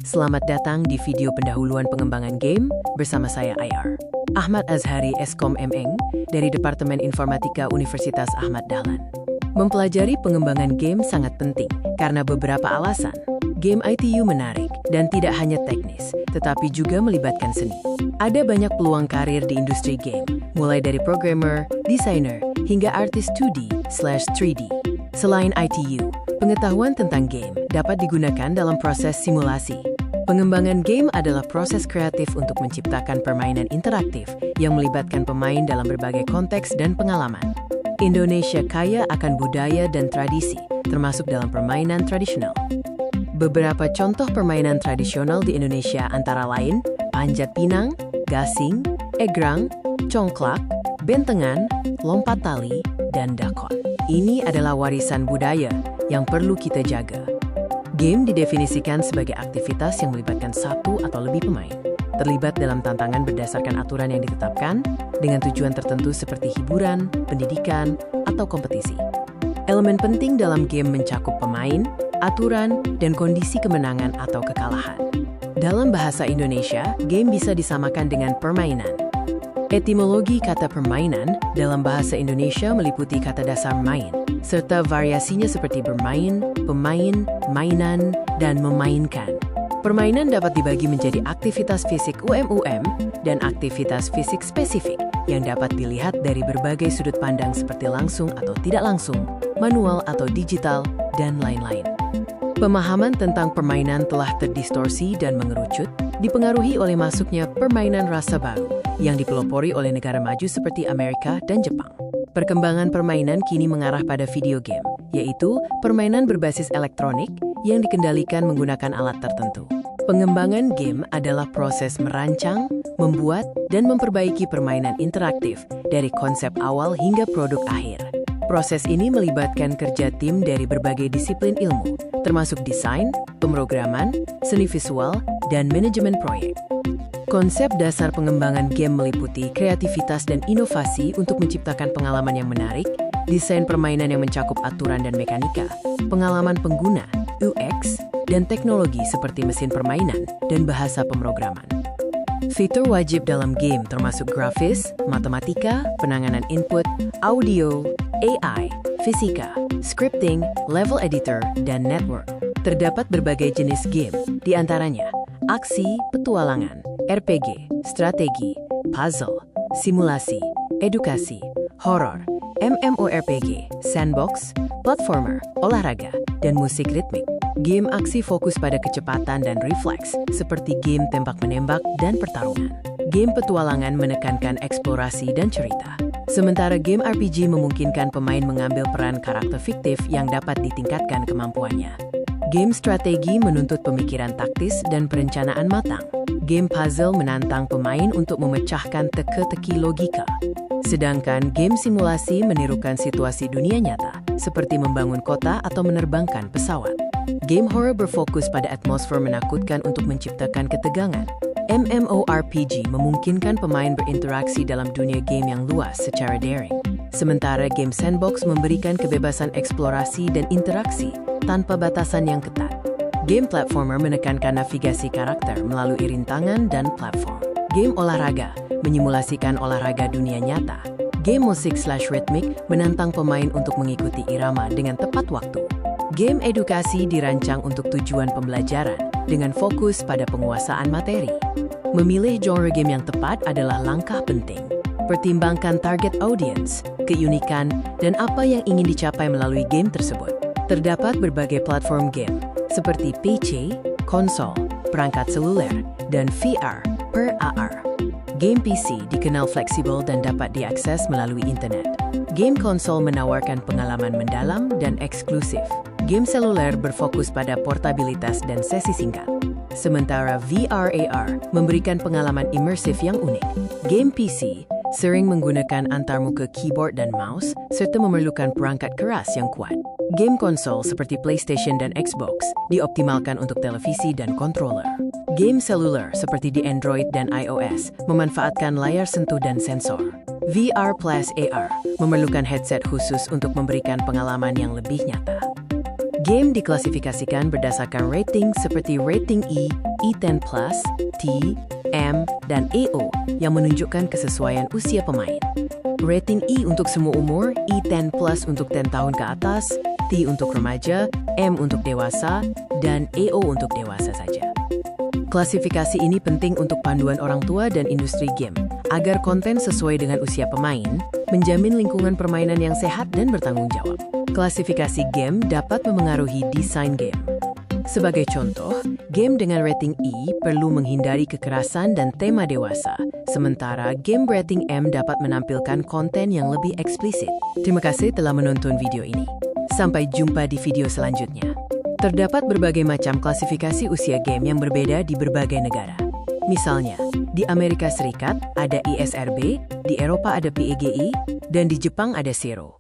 Selamat datang di video pendahuluan pengembangan game bersama saya IR. Ahmad Azhari Eskom MEng dari Departemen Informatika Universitas Ahmad Dahlan. Mempelajari pengembangan game sangat penting karena beberapa alasan. Game ITU menarik dan tidak hanya teknis, tetapi juga melibatkan seni. Ada banyak peluang karir di industri game, mulai dari programmer, desainer, hingga artis 2D/3D. Selain ITU, pengetahuan tentang game dapat digunakan dalam proses simulasi. Pengembangan game adalah proses kreatif untuk menciptakan permainan interaktif yang melibatkan pemain dalam berbagai konteks dan pengalaman. Indonesia kaya akan budaya dan tradisi, termasuk dalam permainan tradisional. Beberapa contoh permainan tradisional di Indonesia antara lain panjat pinang, gasing, egrang, congklak, bentengan, lompat tali, dan dakon. Ini adalah warisan budaya yang perlu kita jaga. Game didefinisikan sebagai aktivitas yang melibatkan satu atau lebih pemain, terlibat dalam tantangan berdasarkan aturan yang ditetapkan dengan tujuan tertentu seperti hiburan, pendidikan, atau kompetisi. Elemen penting dalam game mencakup pemain, aturan, dan kondisi kemenangan atau kekalahan. Dalam bahasa Indonesia, game bisa disamakan dengan permainan. Etimologi kata permainan dalam bahasa Indonesia meliputi kata dasar main, serta variasinya seperti bermain, pemain, mainan, dan memainkan. Permainan dapat dibagi menjadi aktivitas fisik UM-UM dan aktivitas fisik spesifik yang dapat dilihat dari berbagai sudut pandang seperti langsung atau tidak langsung, manual atau digital, dan lain-lain. Pemahaman tentang permainan telah terdistorsi dan mengerucut, dipengaruhi oleh masuknya permainan rasa baru yang dipelopori oleh negara maju seperti Amerika dan Jepang. Perkembangan permainan kini mengarah pada video game, yaitu permainan berbasis elektronik yang dikendalikan menggunakan alat tertentu. Pengembangan game adalah proses merancang, membuat, dan memperbaiki permainan interaktif dari konsep awal hingga produk akhir. Proses ini melibatkan kerja tim dari berbagai disiplin ilmu, termasuk desain, pemrograman, seni visual, dan manajemen proyek. Konsep dasar pengembangan game meliputi kreativitas dan inovasi untuk menciptakan pengalaman yang menarik, desain permainan yang mencakup aturan dan mekanika, pengalaman pengguna, UX, dan teknologi seperti mesin permainan dan bahasa pemrograman. Fitur wajib dalam game termasuk grafis, matematika, penanganan input, audio, AI, fisika, scripting, level editor, dan network. Terdapat berbagai jenis game, di antaranya aksi, petualangan, RPG, strategi, puzzle, simulasi, edukasi, horor, MMORPG, sandbox, platformer, olahraga, dan musik ritmik. Game aksi fokus pada kecepatan dan refleks, seperti game tembak-menembak dan pertarungan. Game petualangan menekankan eksplorasi dan cerita. Sementara game RPG memungkinkan pemain mengambil peran karakter fiktif yang dapat ditingkatkan kemampuannya. Game strategi menuntut pemikiran taktis dan perencanaan matang. Game puzzle menantang pemain untuk memecahkan teka-teki logika. Sedangkan game simulasi menirukan situasi dunia nyata, seperti membangun kota atau menerbangkan pesawat. Game horror berfokus pada atmosfer menakutkan untuk menciptakan ketegangan. MMORPG memungkinkan pemain berinteraksi dalam dunia game yang luas secara daring. Sementara game sandbox memberikan kebebasan eksplorasi dan interaksi tanpa batasan yang ketat. Game platformer menekankan navigasi karakter melalui rintangan dan platform. Game olahraga menyimulasikan olahraga dunia nyata. Game musik/ritmik menantang pemain untuk mengikuti irama dengan tepat waktu. Game edukasi dirancang untuk tujuan pembelajaran dengan fokus pada penguasaan materi. Memilih genre game yang tepat adalah langkah penting. Pertimbangkan target audience, keunikan, dan apa yang ingin dicapai melalui game tersebut. Terdapat berbagai platform game, seperti PC, konsol, perangkat seluler, dan VR per AR. Game PC dikenal fleksibel dan dapat diakses melalui internet. Game konsol menawarkan pengalaman mendalam dan eksklusif. Game seluler berfokus pada portabilitas dan sesi singkat. Sementara VR/AR memberikan pengalaman imersif yang unik. Game PC sering menggunakan antarmuka keyboard dan mouse, serta memerlukan perangkat keras yang kuat. Game konsol seperti PlayStation dan Xbox dioptimalkan untuk televisi dan controller. Game seluler seperti di Android dan iOS memanfaatkan layar sentuh dan sensor. VR+AR memerlukan headset khusus untuk memberikan pengalaman yang lebih nyata. Game diklasifikasikan berdasarkan rating seperti rating E, E10+, T, M, dan AO yang menunjukkan kesesuaian usia pemain. Rating E untuk semua umur, E10+ untuk 10 tahun ke atas, T untuk remaja, M untuk dewasa, dan AO untuk dewasa saja. Klasifikasi ini penting untuk panduan orang tua dan industri game, agar konten sesuai dengan usia pemain, menjamin lingkungan permainan yang sehat dan bertanggung jawab. Klasifikasi game dapat memengaruhi desain game. Sebagai contoh, game dengan rating E perlu menghindari kekerasan dan tema dewasa, sementara game rating M dapat menampilkan konten yang lebih eksplisit. Terima kasih telah menonton video ini. Sampai jumpa di video selanjutnya. Terdapat berbagai macam klasifikasi usia game yang berbeda di berbagai negara. Misalnya, di Amerika Serikat ada ISRB, di Eropa ada PEGI, dan di Jepang ada Zero.